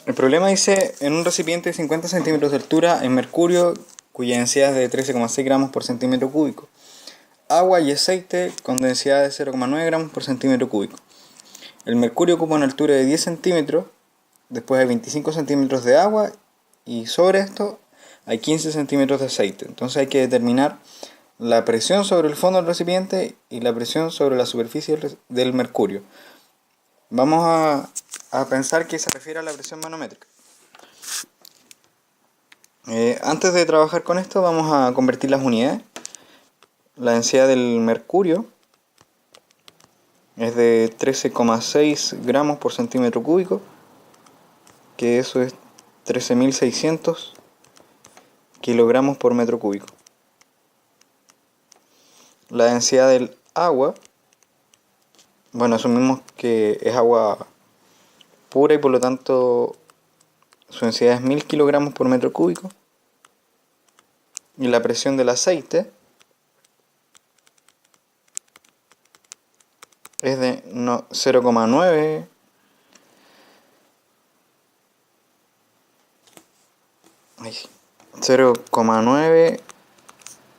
El problema dice, en un recipiente de 50 centímetros de altura, en mercurio, cuya densidad es de 13,6 gramos por centímetro cúbico. Agua y aceite con densidad de 0,9 gramos por centímetro cúbico. El mercurio ocupa una altura de 10 centímetros, después hay 25 centímetros de agua y sobre esto hay 15 centímetros de aceite. Entonces hay que determinar la presión sobre el fondo del recipiente y la presión sobre la superficie del mercurio. Vamos a pensar que se refiere a la presión manométrica. Antes de trabajar con esto vamos a convertir las unidades. La densidad del mercurio es de 13,6 gramos por centímetro cúbico, que eso es 13.600 kilogramos por metro cúbico. La densidad del agua, bueno, asumimos que es agua pura y por lo tanto su densidad es 1000 kilogramos por metro cúbico. Y la presión del aceite es de 0,9 0,9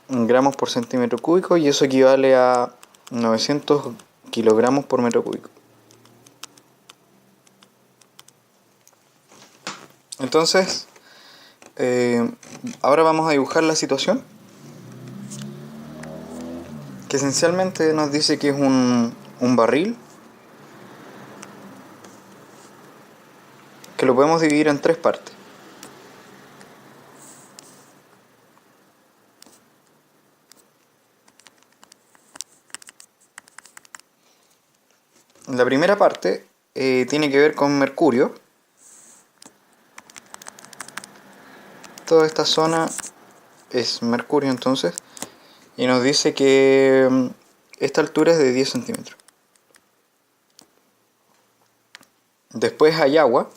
gramos por centímetro cúbico, y eso equivale a 900 kilogramos por metro cúbico. Entonces, ahora vamos a dibujar la situación, que esencialmente nos dice que es un barril, que lo podemos dividir en tres partes. La primera parte tiene que ver con mercurio. Toda esta zona es mercurio entonces, y nos dice que esta altura es de 10 centímetros. Después hay agua,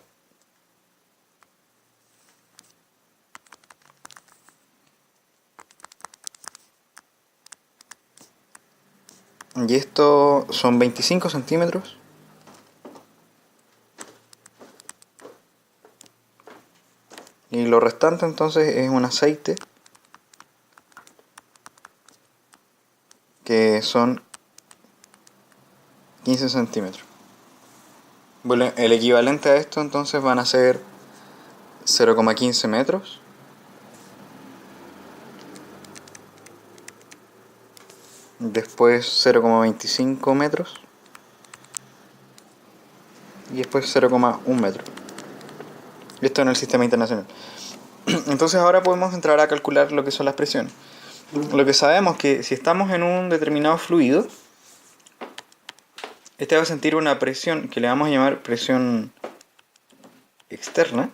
y esto son 25 centímetros. Y lo restante entonces es un aceite, que son 15 centímetros. Bueno, el equivalente a esto entonces van a ser 0,15 metros. Después 0,25 metros. Y después 0,1 metro. Esto en el sistema internacional. Entonces ahora podemos entrar a calcular lo que son las presiones. Lo que sabemos es que si estamos en un determinado fluido, este va a sentir una presión que le vamos a llamar presión externa,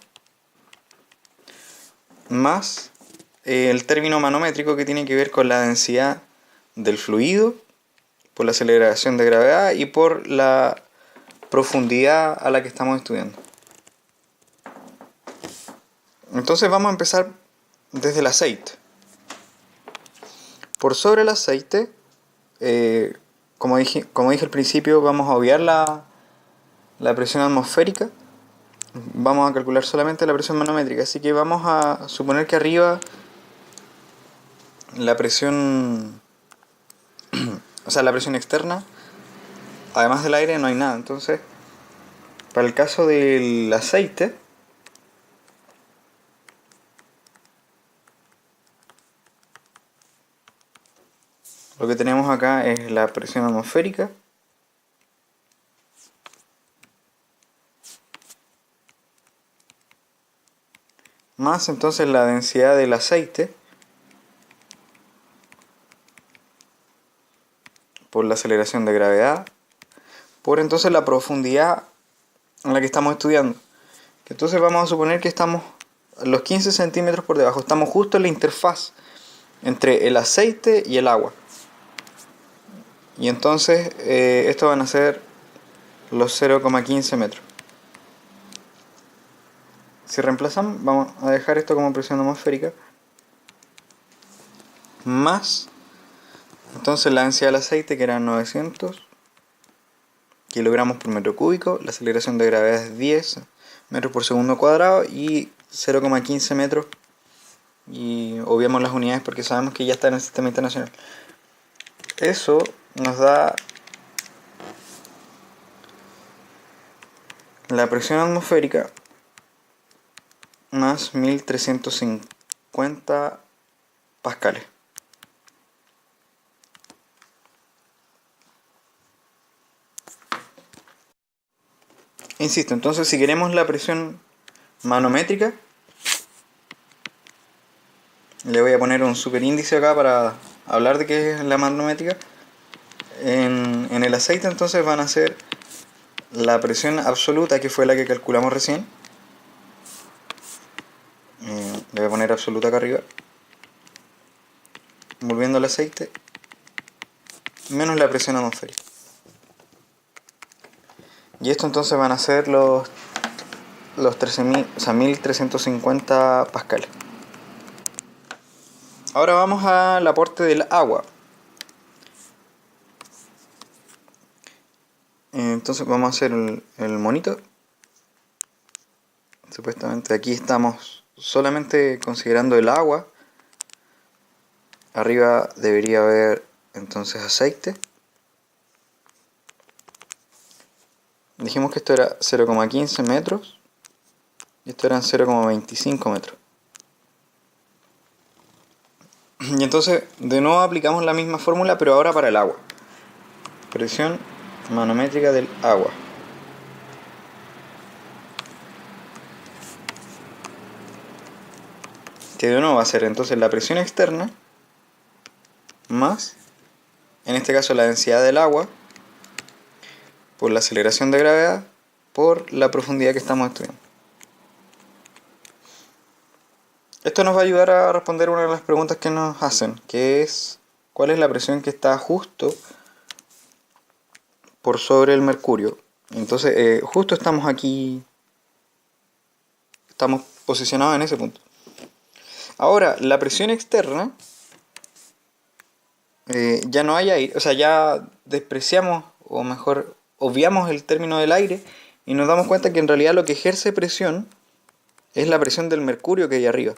más el término manométrico, que tiene que ver con la densidad del fluido, por la aceleración de gravedad y por la profundidad a la que estamos estudiando. Entonces vamos a empezar desde el aceite. Por sobre el aceite, como dije al principio, vamos a obviar la presión atmosférica. Vamos a calcular solamente la presión manométrica. Así que vamos a suponer que arriba la presión, o sea, la presión externa, además del aire, no hay nada. Entonces, para el caso del aceite, lo que tenemos acá es la presión atmosférica más entonces la densidad del aceite por la aceleración de gravedad, por entonces la profundidad en la que estamos estudiando. Entonces vamos a suponer que estamos a los 15 centímetros por debajo. Estamos justo en la interfaz entre el aceite y el agua. Y entonces esto van a ser los 0,15 metros. Si reemplazamos, vamos a dejar esto como presión atmosférica, más entonces la densidad del aceite, que eran 900 kilogramos por metro cúbico. La aceleración de gravedad es 10 metros por segundo cuadrado y 0,15 metros, y obviamos las unidades porque sabemos que ya está en el sistema internacional. Eso nos da la presión atmosférica más 1350 pascales. Insisto, entonces si queremos la presión manométrica, le voy a poner un superíndice acá para hablar de qué es la manométrica. En el aceite entonces van a ser la presión absoluta, que fue la que calculamos recién. Le voy a poner absoluta acá arriba. Volviendo al aceite, menos la presión atmosférica. Y esto entonces van a ser los 13.000, o sea, 1350 pascales. Ahora vamos al aporte del agua. Entonces vamos a hacer el monito. Supuestamente aquí estamos solamente considerando el agua. Arriba debería haber entonces aceite. Dijimos que esto era 0,15 metros y esto eran 0,25 metros. Y entonces de nuevo aplicamos la misma fórmula, pero ahora para el agua. Presión manométrica del agua. Que de nuevo va a ser entonces la presión externa más, en este caso, la densidad del agua por la aceleración de gravedad por la profundidad que estamos estudiando. Esto nos va a ayudar a responder una de las preguntas que nos hacen, que es ¿cuál es la presión que está justo por sobre el mercurio? Entonces justo estamos aquí, estamos posicionados en ese punto. Ahora, la presión externa, ya no hay aire, o sea, ya despreciamos, o mejor, obviamos el término del aire y nos damos cuenta que en realidad lo que ejerce presión es la presión del mercurio que hay arriba.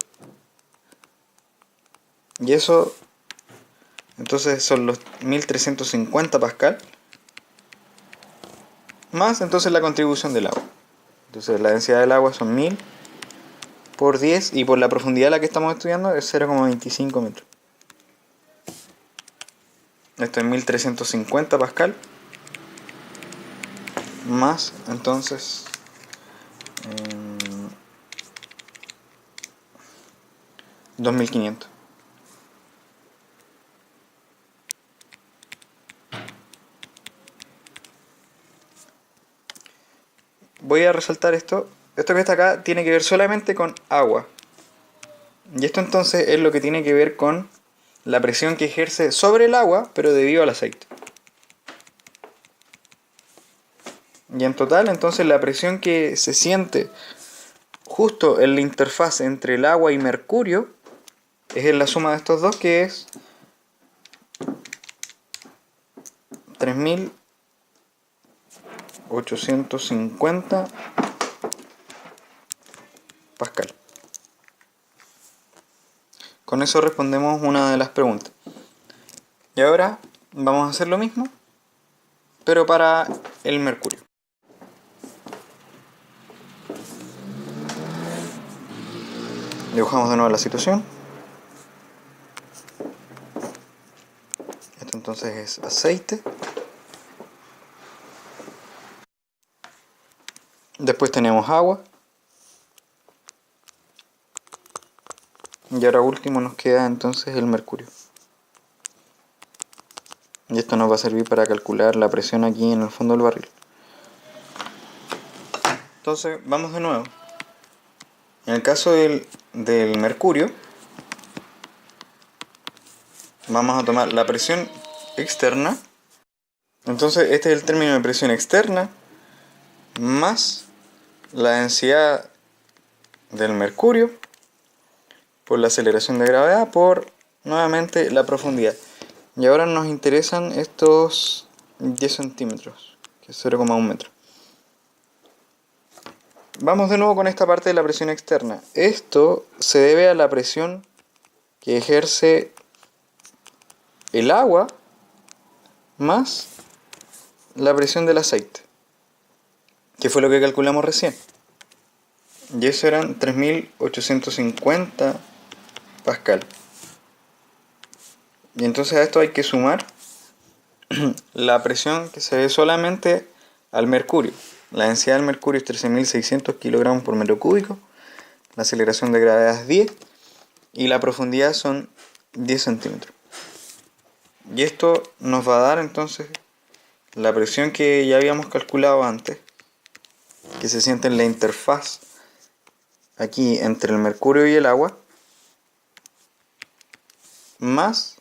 Y eso, entonces, son los 1350 pascal, más entonces la contribución del agua. Entonces la densidad del agua son 1000 por 10 y por la profundidad a la que estamos estudiando es 0,25 metros. Esto es 1350 pascal más entonces 2500. Voy a resaltar esto que está acá tiene que ver solamente con agua. Y esto entonces es lo que tiene que ver con la presión que ejerce sobre el agua, pero debido al aceite. Y en total, entonces, la presión que se siente justo en la interfaz entre el agua y mercurio es en la suma de estos dos, que es 3850 pascal. Con eso respondemos una de las preguntas. Y ahora vamos a hacer lo mismo, pero para el mercurio. Dibujamos de nuevo la situación. Esto entonces es aceite. Después tenemos agua. Y ahora último nos queda entonces el mercurio. Y esto nos va a servir para calcular la presión aquí en el fondo del barril. Entonces vamos de nuevo. En el caso del mercurio, vamos a tomar la presión externa. Entonces este es el término de presión externa más la densidad del mercurio por la aceleración de gravedad por nuevamente la profundidad. Y ahora nos interesan estos 10 centímetros, que es 0,1 metro. Vamos de nuevo con esta parte de la presión externa. Esto se debe a la presión que ejerce el agua más la presión del aceite, que fue lo que calculamos recién. Y eso eran 3850 pascal. Y entonces a esto hay que sumar la presión que se ve solamente al mercurio. La densidad del mercurio es 13.600 kilogramos por metro cúbico, la aceleración de gravedad es 10 y la profundidad son 10 centímetros. Y esto nos va a dar entonces la presión que ya habíamos calculado antes, que se siente en la interfaz aquí entre el mercurio y el agua, más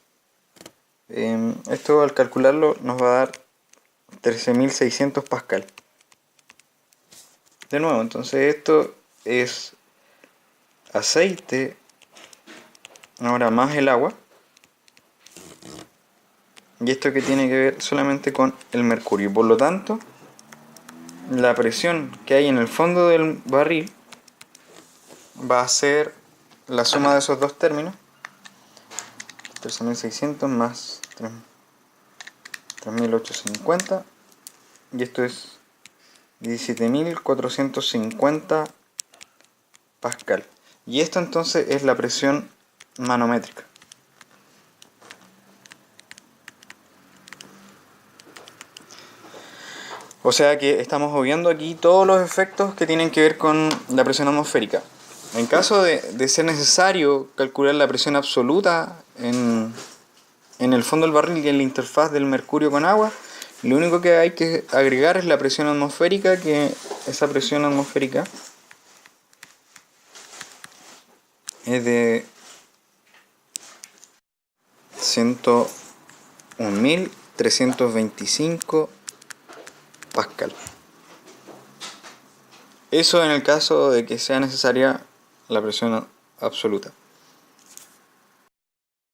esto al calcularlo nos va a dar 13.600 pascal. De nuevo, entonces esto es aceite, ahora más el agua, y esto que tiene que ver solamente con el mercurio. Por lo tanto, la presión que hay en el fondo del barril va a ser la suma de esos dos términos, 13.600 más 3.850, y esto es 17.450 pascal. Y esto entonces es la presión manométrica. O sea que estamos obviando aquí todos los efectos que tienen que ver con la presión atmosférica. En caso de ser necesario calcular la presión absoluta en el fondo del barril y en la interfaz del mercurio con agua, lo único que hay que agregar es la presión atmosférica, que esa presión atmosférica es de 101.325 pascal. Eso en el caso de que sea necesaria la presión absoluta.